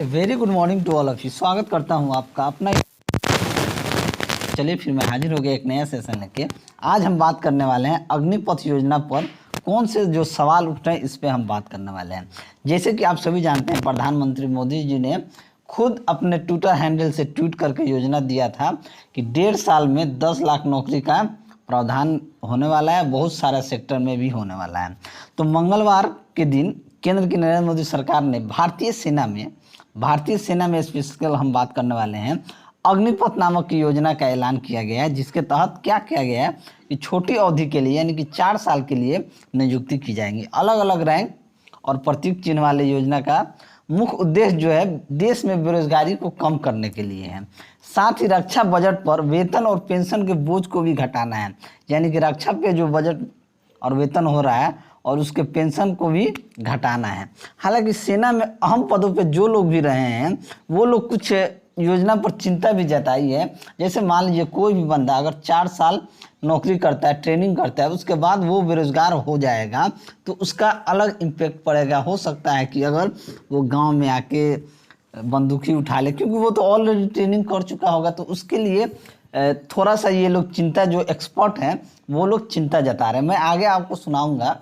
Very good morning to all of you. स्वागत करता हूं आपका अपना। चलिए फिर मैं हाजिर हो गया एक नया सेशन लेके। आज हम बात करने वाले हैं अग्निपथ योजना पर कौन से जो सवाल उठ रहे हैं इस पे हम बात करने वाले हैं। जैसे कि आप सभी जानते हैं प्रधानमंत्री मोदी जी ने खुद अपने ट्विटर हैंडल से ट्वीट करके योजना दिया था कि 1.5 साल में 10 लाख नौकरी का प्रावधान होने वाला है, बहुत सारे सेक्टर में भी होने वाला है। तो मंगलवार के दिन केंद्र की नरेंद्र मोदी सरकार ने भारतीय सेना में स्पेशल हम बात करने वाले हैं अग्निपथ नामक की योजना का ऐलान किया गया है, जिसके तहत क्या किया गया है कि छोटी अवधि के लिए यानी कि 4 साल के लिए नियुक्ति की जाएंगी। अलग अलग रैंक और प्रतीक चिन्ह वाले योजना का मुख्य उद्देश्य जो है देश में बेरोजगारी को कम करने के लिए है। साथ ही रक्षा बजट पर वेतन और पेंशन के बोझ को भी घटाना है, यानी कि रक्षा पे जो बजट और वेतन हो रहा है और उसके पेंशन को भी घटाना है। हालांकि सेना में अहम पदों पे जो लोग भी रहे हैं वो लोग कुछ योजना पर चिंता भी जताई है। जैसे मान लीजिए कोई भी बंदा अगर 4 साल नौकरी करता है, ट्रेनिंग करता है, उसके बाद वो बेरोजगार हो जाएगा तो उसका अलग इम्पेक्ट पड़ेगा। हो सकता है कि अगर वो गांव में आके बंदूकी उठा ले, क्योंकि वो तो ऑलरेडी ट्रेनिंग कर चुका होगा, तो उसके लिए थोड़ा सा ये लोग चिंता, जो एक्सपर्ट हैं वो लोग चिंता जता रहे हैं। मैं आगे आपको सुनाऊंगा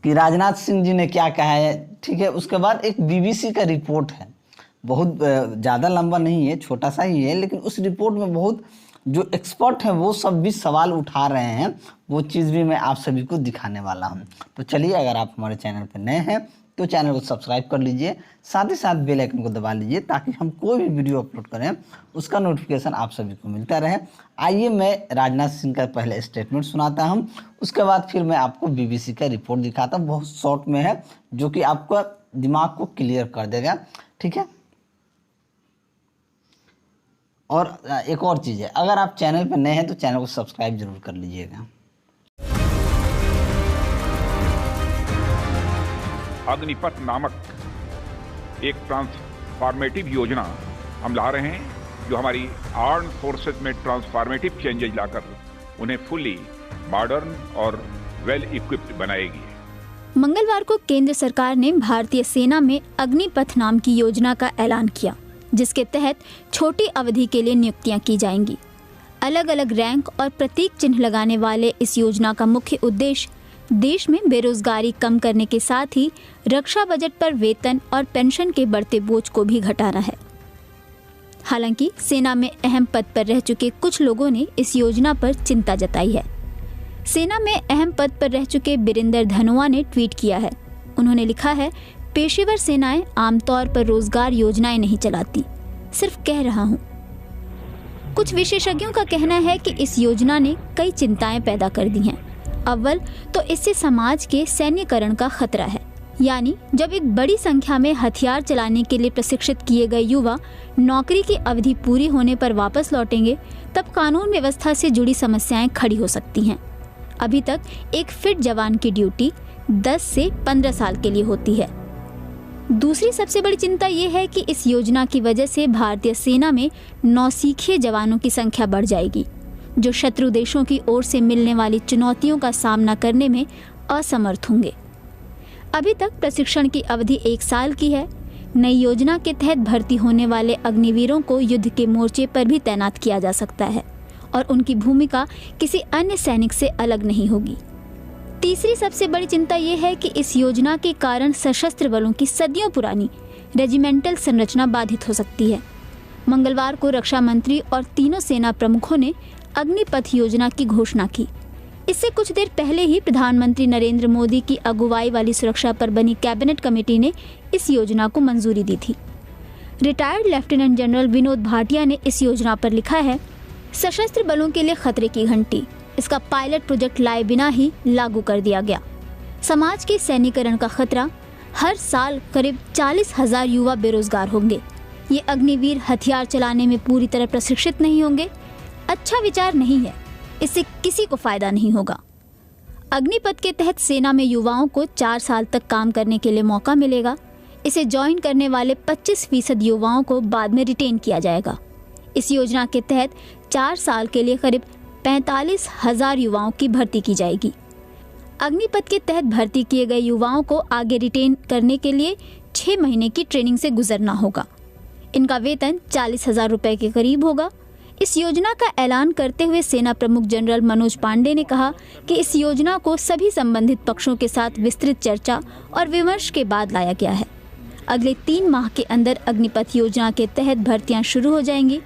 कि राजनाथ सिंह जी ने क्या कहा है, ठीक है। उसके बाद एक बीबीसी का रिपोर्ट है, बहुत ज़्यादा लंबा नहीं है, छोटा सा ही है, लेकिन उस रिपोर्ट में बहुत जो एक्सपर्ट हैं वो सब भी सवाल उठा रहे हैं। वो चीज़ भी मैं आप सभी को दिखाने वाला हूं। तो चलिए, अगर आप हमारे चैनल पर नए हैं तो चैनल को सब्सक्राइब कर लीजिए, साथ ही साथ बेल आइकन को दबा लीजिए ताकि हम कोई भी वीडियो अपलोड करें उसका नोटिफिकेशन आप सभी को मिलता रहे। आइए मैं राजनाथ सिंह का पहले स्टेटमेंट सुनाता हूं, उसके बाद फिर मैं आपको बीबीसी का रिपोर्ट दिखाता हूं। बहुत शॉर्ट में है, जो कि आपका दिमाग को क्लियर कर देगा, ठीक है। और एक और चीज़ है, अगर आप चैनल पर नए हैं तो चैनल को सब्सक्राइब जरूर कर लीजिएगा। अग्निपथ नामक एक ट्रांसफॉर्मेटिव योजना हम ला रहे हैं, जो हमारी आर्म्ड फोर्सेस में ट्रांसफॉर्मेटिव चेंजेज लाकर उन्हें फुली मॉडर्न और वेल इक्विप्ड बनाएगी। मंगलवार को केंद्र सरकार ने भारतीय सेना में अग्निपथ नाम की योजना का ऐलान किया, जिसके तहत छोटी अवधि के लिए नियुक्तियां की जाएंगी। अलग अलग रैंक और प्रतीक चिन्ह लगाने वाले इस योजना का मुख्य उद्देश्य देश में बेरोजगारी कम करने के साथ ही रक्षा बजट पर वेतन और पेंशन के बढ़ते बोझ को भी घटाना है। हालांकि सेना में अहम पद पर रह चुके कुछ लोगों ने इस योजना पर चिंता जताई है। सेना में अहम पद पर रह चुके बीरेंद्र धनोआ ने ट्वीट किया है। उन्होंने लिखा है, पेशेवर सेनाएं आमतौर पर रोजगार योजनाएं नहीं चलाती, सिर्फ कह रहा हूं। कुछ विशेषज्ञों का कहना है कि इस योजना ने कई चिंताएं पैदा कर दी हैं। अव्वल तो इससे समाज के सैन्यकरण का खतरा है, यानी जब एक बड़ी संख्या में हथियार चलाने के लिए प्रशिक्षित किए गए युवा नौकरी की अवधि पूरी होने पर वापस लौटेंगे, तब कानून व्यवस्था से जुड़ी समस्याएं खड़ी हो सकती हैं। अभी तक एक फिट जवान की ड्यूटी 10 से 15 साल के लिए होती है। दूसरी सबसे बड़ी चिंता ये है कि इस योजना की वजह से भारतीय सेना में नौसिखिए जवानों की संख्या बढ़ जाएगी, जो शत्रु देशों की ओर से मिलने वाली चुनौतियों का सामना करने में असमर्थ होंगे। अभी तक प्रशिक्षण की अवधि 1 साल की है। नई योजना के तहत भर्ती होने वाले अग्निवीरों को युद्ध के मोर्चे पर भी तैनात किया जा सकता है और उनकी भूमिका किसी अन्य सैनिक से अलग नहीं होगी। तीसरी सबसे बड़ी चिंता ये है कि इस योजना के कारण सशस्त्र बलों की सदियों पुरानी रेजिमेंटल संरचना बाधित हो सकती है। मंगलवार को रक्षा मंत्री और तीनों सेना प्रमुखों ने अग्निपथ योजना की घोषणा की। इससे कुछ देर पहले ही प्रधानमंत्री नरेंद्र मोदी की अगुवाई वाली सुरक्षा पर बनी कैबिनेट कमेटी ने इस योजना को मंजूरी दी थी। Retired lieutenant general Vinod Bhatia ने इस योजना पर लिखा है, सशस्त्र बलों के लिए खतरे की घंटी, इसका पायलट प्रोजेक्ट लाए बिना ही लागू कर दिया गया। समाज के सैन्यकरण का खतरा, हर साल करीब 40,000 युवा बेरोजगार होंगे। ये अग्निवीर हथियार चलाने में पूरी तरह प्रशिक्षित नहीं होंगे। अच्छा विचार नहीं है, इससे किसी को फायदा नहीं होगा। अग्निपथ के तहत सेना में युवाओं को 4 साल तक काम करने के लिए मौका मिलेगा। इसे ज्वाइन करने वाले 25% युवाओं को बाद में रिटेन किया जाएगा। इस योजना के तहत 4 साल के लिए करीब 45,000 युवाओं की भर्ती की जाएगी। अग्निपथ के तहत भर्ती किए गए युवाओं को आगे रिटेन करने के लिए 6 महीने की ट्रेनिंग से गुजरना होगा। इनका वेतन 40,000 रुपये के करीब होगा। इस योजना का ऐलान करते हुए सेना प्रमुख जनरल मनोज पांडे ने कहा कि इस योजना को सभी संबंधित पक्षों के साथ विस्तृत चर्चा और विमर्श के बाद लाया गया है। अगले 3 माह के अंदर अग्निपथ योजना के तहत भर्तियां शुरू हो जाएंगी।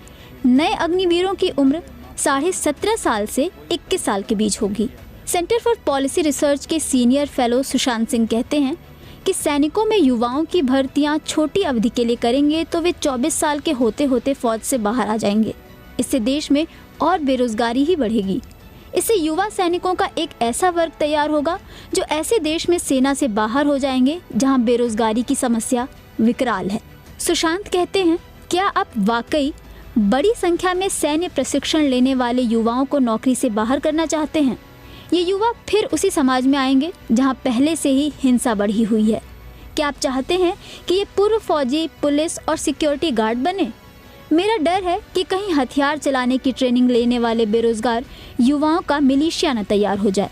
नए अग्निवीरों की उम्र 17.5 साल से 21 साल के बीच होगी। सेंटर फॉर पॉलिसी रिसर्च के सीनियर फेलो सुशांत सिंह कहते हैं कि सैनिकों में युवाओं की भर्तियां छोटी अवधि के लिए करेंगे तो वे 24 साल के होते होते फौज से बाहर आ जाएंगे। इससे देश में और बेरोजगारी ही बढ़ेगी। इससे युवा सैनिकों का एक ऐसा वर्ग तैयार होगा जो ऐसे देश में सेना से बाहर हो जाएंगे जहां बेरोजगारी की समस्या विकराल है। सुशांत कहते हैं, क्या आप वाकई बड़ी संख्या में सैन्य प्रशिक्षण लेने वाले युवाओं को नौकरी से बाहर करना चाहते हैं? ये युवा फिर उसी समाज में आएंगे जहां पहले से ही हिंसा बढ़ी हुई है। क्या आप चाहते हैं कि ये पूर्व फौजी, पुलिस और सिक्योरिटी गार्ड बने? मेरा डर है कि कहीं हथियार चलाने की ट्रेनिंग लेने वाले बेरोजगार युवाओं का मिलिशिया न तैयार हो जाए।